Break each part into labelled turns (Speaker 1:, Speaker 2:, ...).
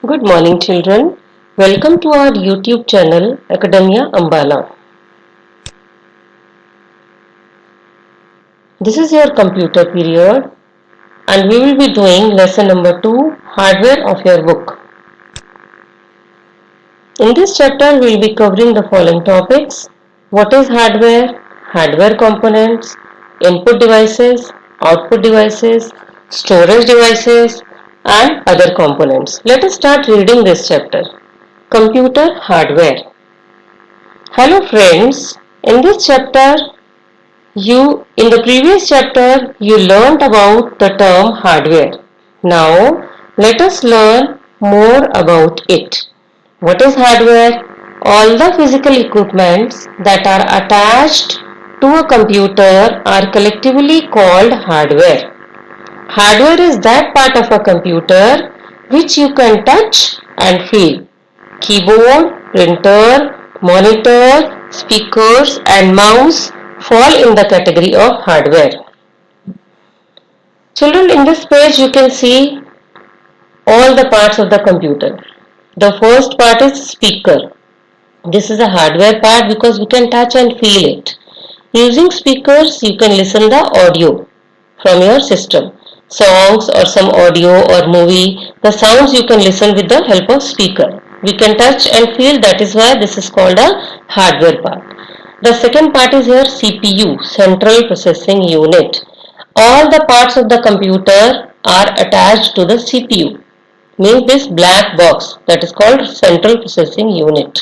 Speaker 1: Good morning, children. Welcome to our YouTube channel, Academia Ambala. This is your computer period, and we will be doing lesson number 2, hardware of your book. In this chapter, we will be covering the following topics: what is hardware, hardware components, input devices, output devices, storage devices, and other components. Let us start reading this chapter. Computer hardware. Hello friends, in this chapter in the previous chapter you learnt about the term hardware. Now let us learn more about it. What is hardware? All the physical equipments that are attached to a computer are collectively called hardware. Hardware is that part of a computer which you can touch and feel. Keyboard, printer, monitor, speakers and mouse fall in the category of hardware. Children, in this page you can see all the parts of the computer. The first part is speaker. This is a hardware part because we can touch and feel it. Using speakers you can listen the audio from your system. Songs or some audio or movie, the sounds you can listen with the help of speaker. We can touch and feel, that is why this is called a hardware part. The second part is here CPU, Central Processing Unit. All the parts of the computer are attached to the CPU. Means this black box, that is called Central Processing Unit.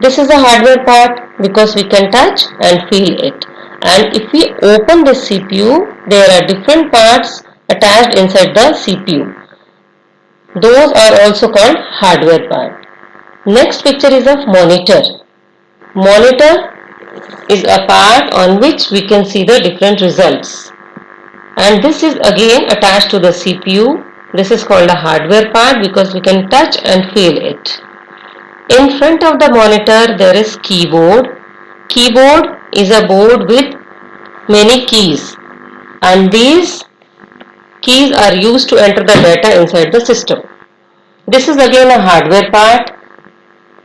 Speaker 1: This is the hardware part because we can touch and feel it. And if we open the CPU, there are different parts attached inside the CPU. Those are also called hardware part. Next picture is of monitor. Monitor is a part on which we can see the different results. And this is again attached to the CPU. This is called a hardware part because we can touch and feel it. In front of the monitor there is keyboard. Keyboard is a board with many keys, and these keys are used to enter the data inside the system. This is again a hardware part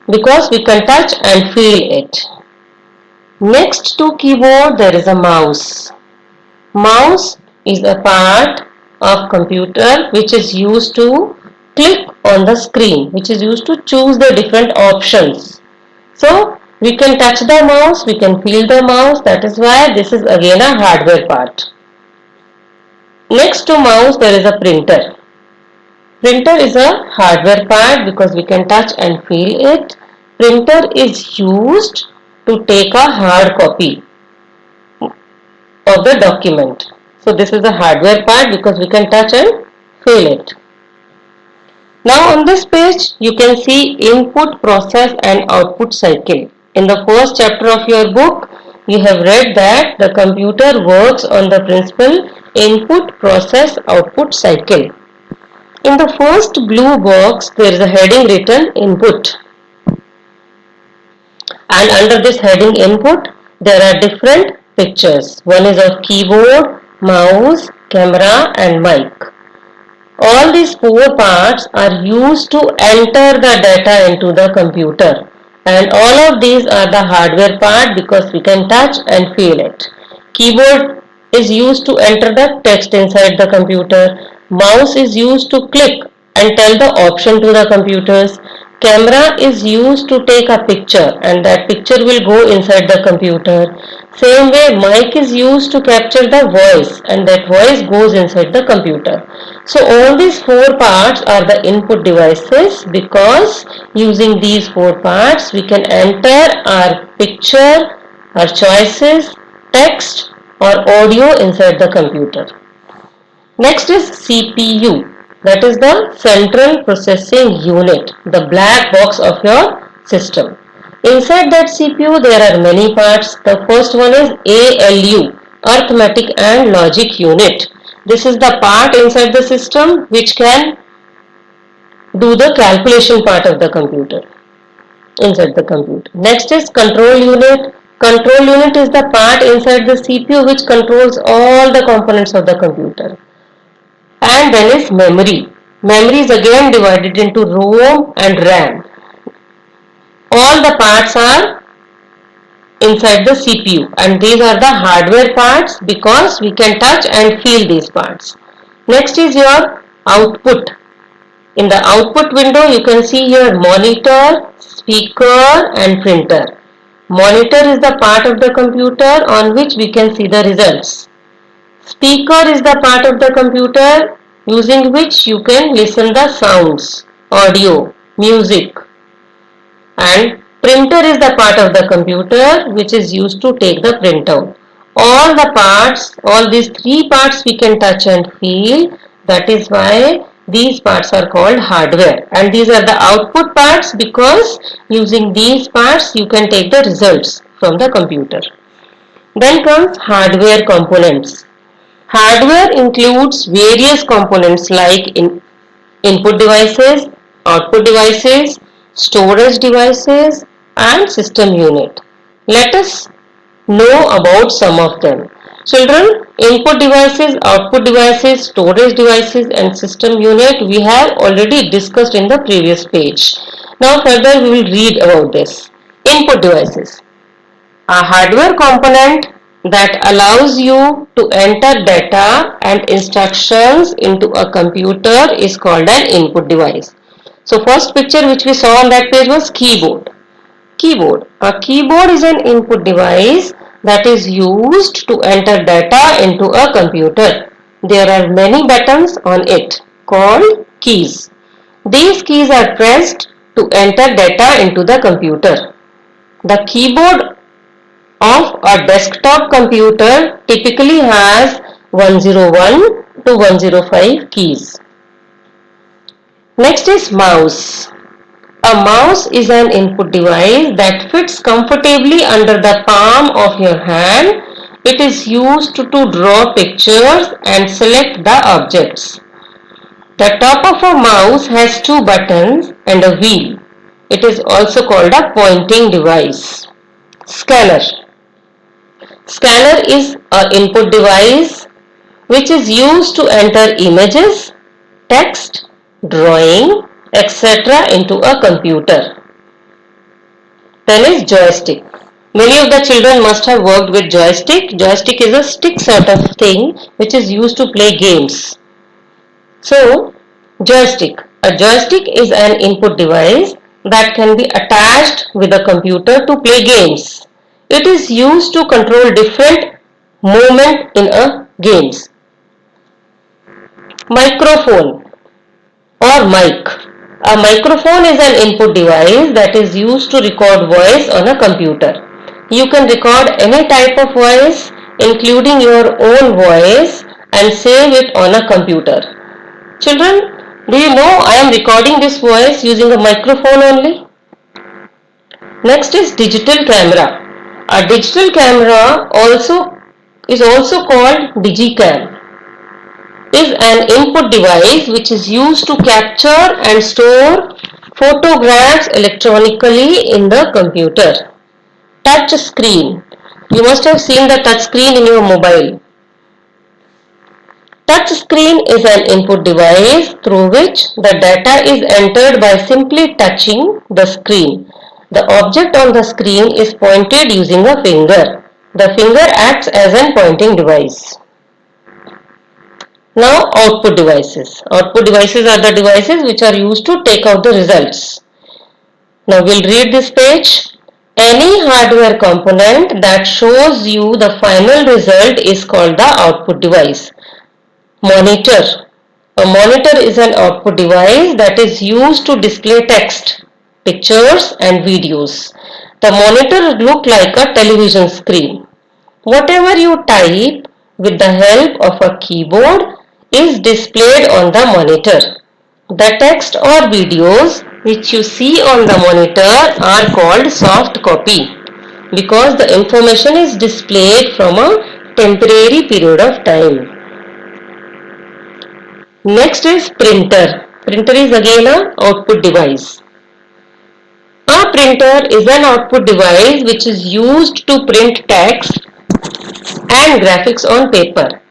Speaker 1: because we can touch and feel it. Next to keyboard there is a mouse. Mouse is a part of computer which is used to click on the screen, which is used to choose the different options. So we can touch the mouse, we can feel the mouse, that is why this is again a hardware part. Next to mouse there is a printer. Printer is a hardware part because we can touch and feel it. Printer is used to take a hard copy of the document. So this is the hardware part because we can touch and feel it. Now on this page you can see input, process and output cycle. In the first chapter of your book you have read that the computer works on the principle input, process, output cycle. In the first blue box there is a heading written input, and under this heading input there are different pictures. One is of keyboard, mouse, camera and mic. All these four parts are used to enter the data into the computer, and all of these are the hardware part because we can touch and feel it. Keyboard is used to enter the text inside the computer. Mouse is used to click and tell the option to the computers. Camera is used to take a picture and that picture will go inside the computer. Same way mic is used to capture the voice and that voice goes inside the computer. So all these four parts are the input devices because using these four parts we can enter our picture, our choices, text or audio inside the computer. Next is CPU, that is the Central Processing Unit, the black box of your system. Inside that CPU there are many parts. The first one is ALU, Arithmetic and Logic Unit. This is the part inside the system which can do the calculation part of the computer, inside the computer. Next is Control Unit. Control Unit is the part inside the CPU which controls all the components of the computer. And then is memory. Memory is again divided into ROM and RAM. All the parts are inside the CPU, and these are the hardware parts because we can touch and feel these parts. Next is your output. In the output window you can see here monitor, speaker and printer. Monitor is the part of the computer on which we can see the results. Speaker is the part of the computer using which you can listen the sounds, audio, music, and printer is the part of the computer which is used to take the printout. All the parts, all these three parts we can touch and feel. That is why these parts are called hardware, and these are the output parts because using these parts you can take the results from the computer. Then comes hardware components. Hardware includes various components like input devices, output devices, storage devices and system unit. Let us know about some of them. Children, input devices, output devices, storage devices and system unit we have already discussed in the previous page. Now further we will read about this. Input devices. A hardware component that allows you to enter data and instructions into a computer is called an input device. So first picture which we saw on that page was keyboard. Keyboard. A keyboard is an input device that is used to enter data into a computer. There are many buttons on it called keys. These keys are pressed to enter data into the computer. The keyboard of a desktop computer typically has 101 to 105 keys. Next is mouse. A mouse is an input device that fits comfortably under the palm of your hand. It is used to draw pictures and select the objects. The top of a mouse has two buttons and a wheel. It is also called a pointing device. Scanner. Scanner is an input device which is used to enter images, text, drawing, etc. into a computer. Then is joystick. Many of the children must have worked with joystick. Joystick is a stick sort of thing which is used to play games. So, joystick. A joystick is an input device that can be attached with a computer to play games. It is used to control different movement in a games. Microphone or mic. A microphone is an input device that is used to record voice on a computer. You can record any type of voice including your own voice and save it on a computer. Children, do you know I am recording this voice using a microphone only? Next is digital camera. A digital camera is also called digicam. Is an input device which is used to capture and store photographs electronically in the computer. Touch screen. You must have seen the touch screen in your mobile. Touch screen is an input device through which the data is entered by simply touching the screen. The object on the screen is pointed using a finger. The finger acts as a pointing device. Now output devices. Output devices are the devices which are used to take out the results. Now we'll read this page. Any hardware component that shows you the final result is called the output device. Monitor. A monitor is an output device that is used to display text, pictures and videos. The monitor looks like a television screen. Whatever you type with the help of a keyboard is displayed on the monitor. The text or videos which you see on the monitor are called soft copy because the information is displayed from a temporary period of time. Next is printer. Printer is again an output device. A printer is an output device which is used to print text and graphics on paper.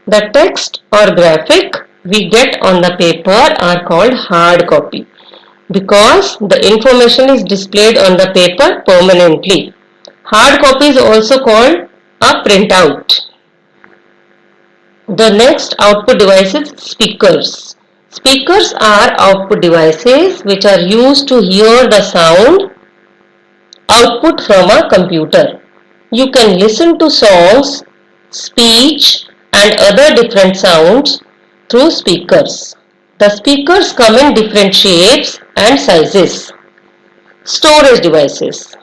Speaker 1: The text or graphic we get on the paper are called hard copy because the information is displayed on the paper permanently. Hard copy is also called a printout. The next output device is speakers. Speakers are output devices which are used to hear the sound output from a computer. You can listen to songs, speech and other different sounds through speakers. The speakers come in different shapes and sizes. Storage devices.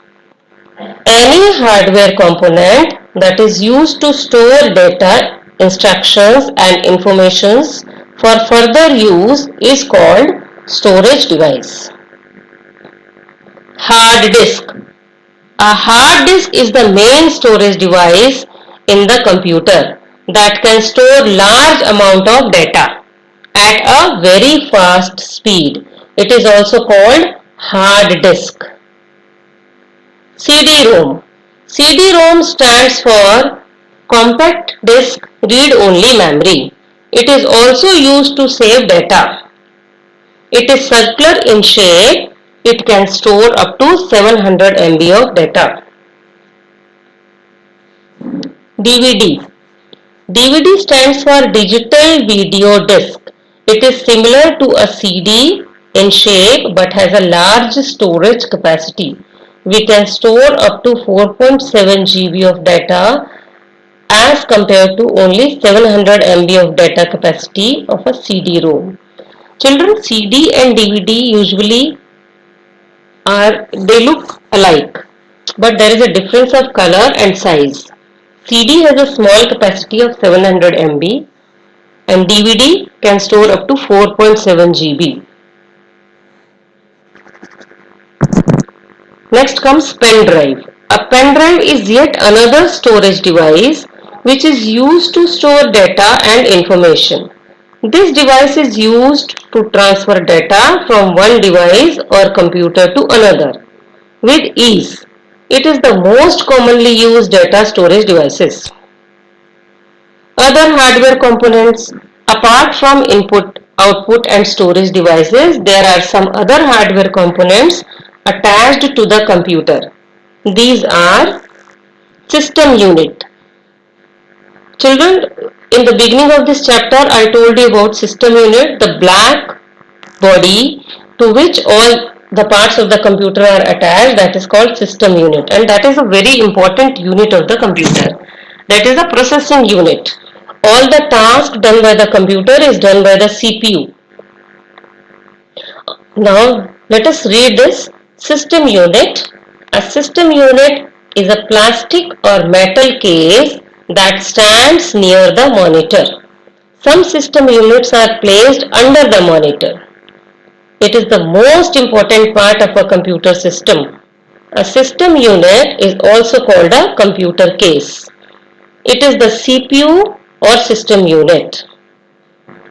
Speaker 1: Any hardware component that is used to store data, instructions and informations for further use is called storage device. Hard disk. A hard disk is the main storage device in the computer that can store large amount of data at a very fast speed. It is also called hard disk. CD-ROM. CD-ROM stands for Compact Disc Read-Only Memory. It is also used to save data. It is circular in shape. It can store up to 700 MB of data. DVD. DVD stands for Digital Video Disc. It is similar to a CD in shape but has a large storage capacity. We can store up to 4.7 GB of data as compared to only 700 MB of data capacity of a CD-ROM. Children, CD and DVD usually they look alike, but there is a difference of color and size. CD has a small capacity of 700 MB and DVD can store up to 4.7 GB. Next comes pen drive. A pen drive is yet another storage device which is used to store data and information. This device is used to transfer data from one device or computer to another with ease. It is the most commonly used data storage devices. Other hardware components. Apart from input, output and storage devices, there are some other hardware components attached to the computer. These are system unit. Children, in the beginning of this chapter, I told you about system unit, the black body to which all the parts of the computer are attached, that is called system unit, and that is a very important unit of the computer. That is a processing unit. All the task done by the computer is done by the CPU. Now let us read this system unit. A system unit is a plastic or metal case that stands near the monitor. Some system units are placed under the monitor. It is the most important part of a computer system. A system unit is also called a computer case. It is the CPU or system unit.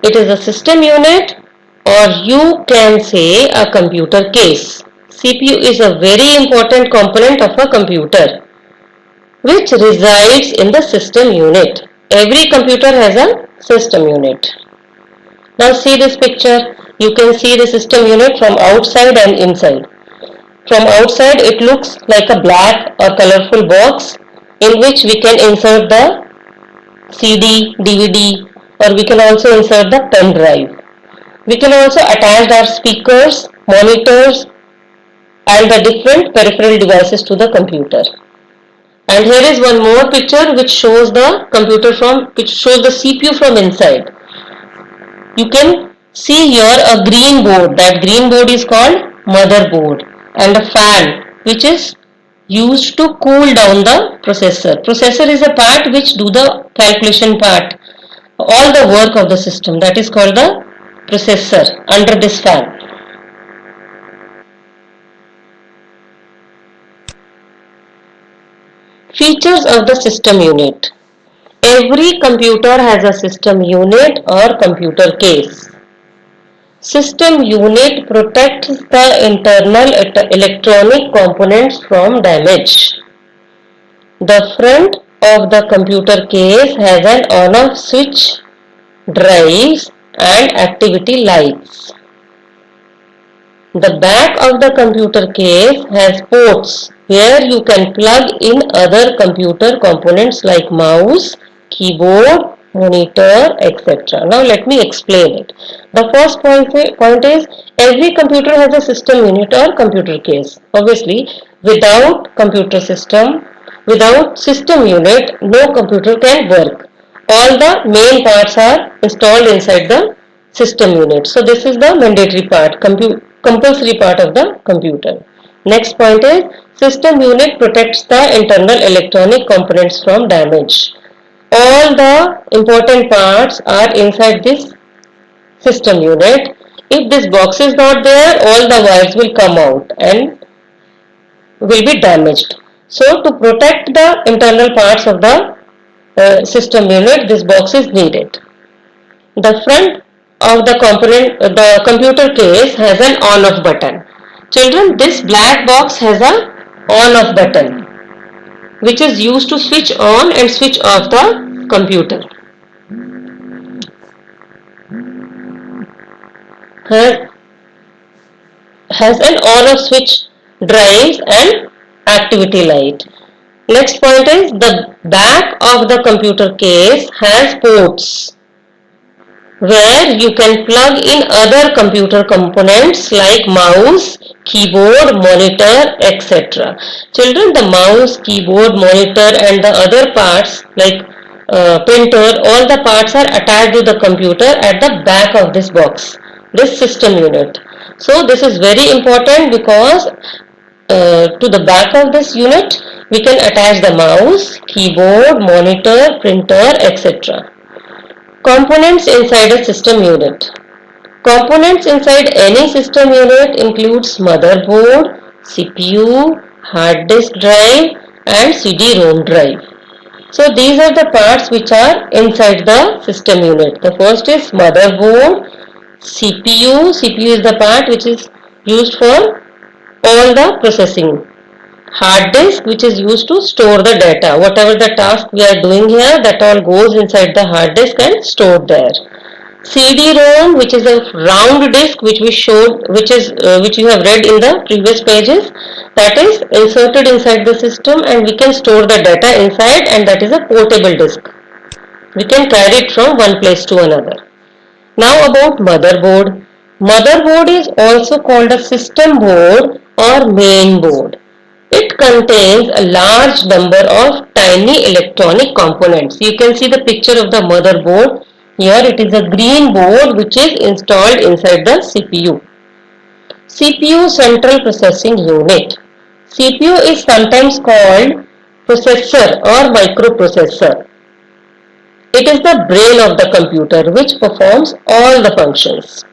Speaker 1: It is a system unit or you can say a computer case. CPU is a very important component of a computer which resides in the system unit. Every computer has a system unit. Now see this picture. You can see the system unit from outside and inside. From outside it looks like a black or colorful box in which we can insert the CD, DVD or we can also insert the pen drive. We can also attach our speakers, monitors and the different peripheral devices to the computer. And here is one more picture which shows the CPU from inside. You can see here a green board. That green board is called motherboard, and a fan which is used to cool down the processor. Processor is a part which do the calculation part, all the work of the system. That is called the processor under this fan. Features of the system unit. Every computer has a system unit or computer case. System unit protects the internal electronic components from damage. The front of the computer case has an on-off switch, drives and activity lights. The back of the computer case has ports where you can plug in other computer components like mouse, keyboard, monitor, etc. Now let me explain it. The first point is every computer has a system unit or computer case. Obviously, without system unit, no computer can work. All the main parts are installed inside the system unit. So this is the mandatory part, compulsory part of the computer. Next point is system unit protects the internal electronic components from damage. All the important parts are inside this system unit. If this box is not there, all the wires will come out and will be damaged. So to protect the internal parts of the system unit, this box is needed. The front of the computer case has an on-off button. Children, this black box has a on-off button which is used to switch on and switch off the computer. Has an on-off switch, drives and activity light. Next point is the back of the computer case has ports where you can plug in other computer components like mouse, keyboard, monitor, etc. Children, the mouse, keyboard, monitor and the other parts like printer, all the parts are attached to the computer at the back of this box, this system unit. So this is very important because to the back of this unit we can attach the mouse, keyboard, monitor, printer, etc. Components inside a system unit. Components inside any system unit includes motherboard, CPU, hard disk drive and CD-ROM drive. So these are the parts which are inside the system unit. The first is motherboard, CPU. CPU is the part which is used for all the processing. Hard disk which is used to store the data. Whatever the task we are doing here, that all goes inside the hard disk and stored there. CD-ROM, which is a round disk which we showed, which you have read in the previous pages, that is inserted inside the system and we can store the data inside, and that is a portable disk. We can carry it from one place to another. Now about motherboard. Motherboard is also called a system board or main board. It contains a large number of tiny electronic components. You can see the picture of the motherboard. Here it is a green board which is installed inside the CPU. CPU Central Processing Unit. CPU is sometimes called processor or microprocessor. It is the brain of the computer which performs all the functions.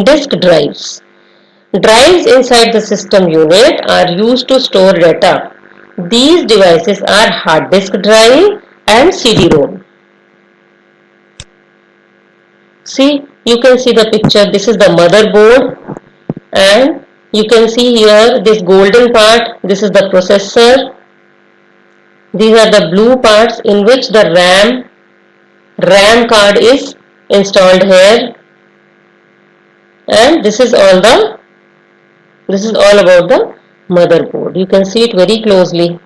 Speaker 1: Disk drives. Drives inside the system unit are used to store data. These devices are hard disk drive and CD-ROM. See, you can see the picture. This is the motherboard and you can see here this golden part. This is the processor. These are the blue parts in which the RAM card is installed here, and this is all about the motherboard. You can see it very closely,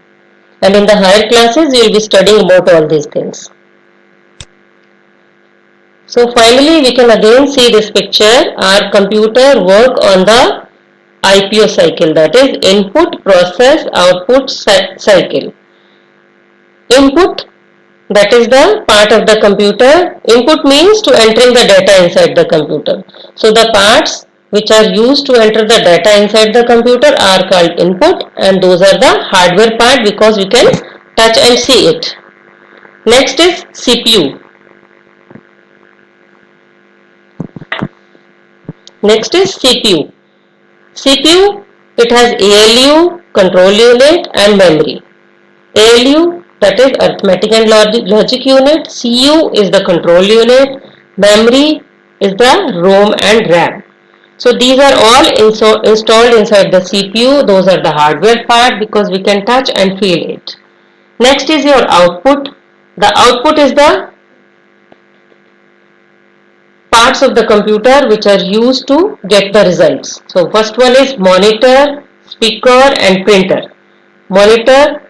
Speaker 1: and in the higher classes you will be studying about all these things. So finally we can again see this picture. Our computer work on the IPO cycle, that is input process output cycle. Input, that is the part of the computer. Input means to entering the data inside the computer. So the parts which are used to enter the data inside the computer are called input, and those are the hardware part because we can touch and see it. Next is CPU. Next is CPU. CPU, it has ALU, control unit and memory. ALU, that is arithmetic and logic unit. CU is the control unit. Memory is the ROM and RAM. So these are all installed inside the CPU. Those are the hardware part because we can touch and feel it. Next is your output. The output is the parts of the computer which are used to get the results. So first one is monitor, speaker and printer. Monitor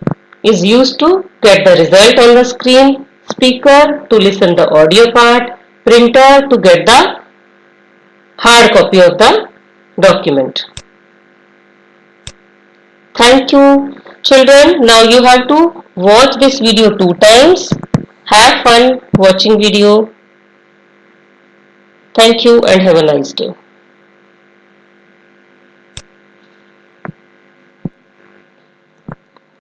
Speaker 1: is used to get the result on the screen, speaker to listen the audio part, printer to get the hard copy of the document. Thank you children. Now you have to watch this video 2 times. Have fun watching video. Thank you and have a nice day.